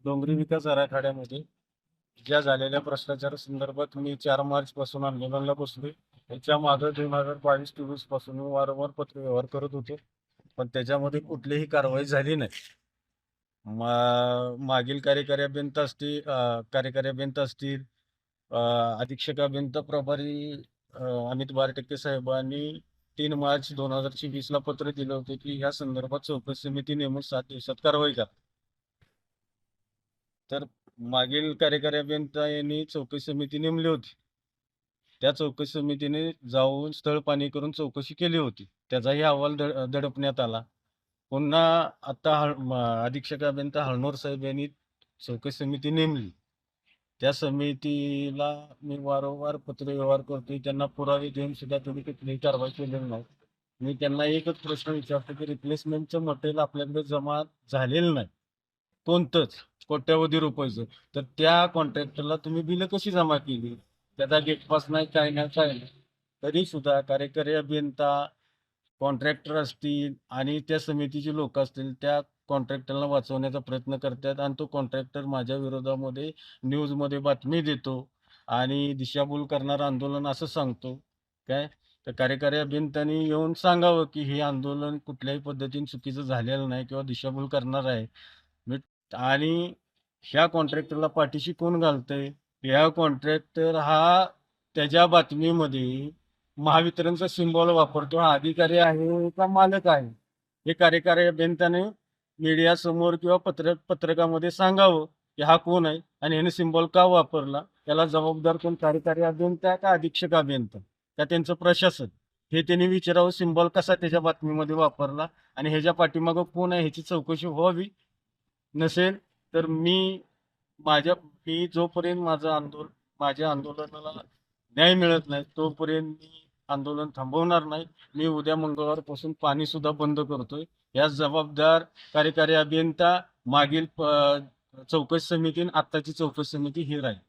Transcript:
डोंगरी विकास आराखड्यामध्ये ज्या झालेल्या भ्रष्टाचार संदर्भात मी 4 मार्च पासून आंदोलनाला बसलोय. त्याच्या मागे 2022-23 पासून मी वारंवार पत्रव्यवहार करत होतो, पण त्याच्यामध्ये कुठलीही कारवाई झाली नाही. मागील कार्यकारी अभियंता असतील, अधीक्षक अभियंता प्रभारी अमित बारटक्के साहेबांनी 3 मार्च 2024ला पत्र दिलं होतं की या संदर्भात चौकशी समिती नेमून 7 दिवसात कारवाई करा. तर मागील कार्यकारी अभियंता यांनी चौकशी समिती नेमली होती. त्या चौकशी समितीने जाऊन स्थळ पाहणी करून चौकशी केली होती. त्याचाही अहवाल दडपण्यात आला. पुन्हा आता अधीक्षक अभियंता हळनोर साहेब यांनी चौकशी समिती नेमली. त्या समितीला मी वारंवार पत्रव्यवहार करतोय. त्यांना पुरावे देऊन सुद्धा तुम्ही कुठलीही कारवाई केलेली नाही. मी त्यांना एकच प्रश्न विचारतो की रिप्लेसमेंटचं मटेरियल आपल्याकडे जमा झालेलं नाही, कोणतंच कोट्यावधी रुपयाचं, तर त्या कॉन्ट्रॅक्टरला तुम्ही बिलं कशी जमा केली? त्याचा गेटपास नाही, काय नाही. तरी सुद्धा कार्यकारी अभियंता, कॉन्ट्रॅक्टर असतील आणि त्या समितीचे लोक असतील, त्या कॉन्ट्रॅक्टरला वाचवण्याचा प्रयत्न करतात आणि तो कॉन्ट्रॅक्टर माझ्या विरोधामध्ये न्यूजमध्ये बातमी देतो आणि दिशाभूल करणार आंदोलन असं सांगतो. काय तर कार्यकारी अभियंत्यांनी येऊन सांगावं की हे आंदोलन कुठल्याही पद्धतीने चुकीचं झालेलं नाही किंवा दिशाभूल करणार आहे. आणि ह्या कॉन्ट्रॅक्टरला पाठीशी कोण घालतंय? ह्या कॉन्ट्रॅक्टर हा त्याच्या बातमीमध्ये महावितरणचा सिम्बॉल वापरतो. हा अधिकारी आहे का मालक आहे? हे कार्यकारी अभियंत्याने मीडिया समोर किंवा पत्रकामध्ये सांगावं की हा कोण आहे आणि ह्याने सिम्बॉल का वापरला. त्याला जबाबदार कोण? कार्यकारी अभियंता का अधीक्षक अभियंता का त्यांचं प्रशासन? हे त्यांनी विचारावं. सिम्बॉल कसा त्याच्या बातमीमध्ये वापरला आणि ह्याच्या पाठीमागं कोण आहे ह्याची चौकशी व्हावी. नसेल तर मी जोपर्यंत माझ्या आंदोलनाला न्याय मिळत नाही तोपर्यंत मी आंदोलन थांबवणार नाही. मी उद्या मंगळवारपासून पाणी सुद्धा बंद करतोय. यास जबाबदार कार्यकारी अभियंता, मागील चौकशी समिती आणि आत्ताची चौकशी समिती ही राहील.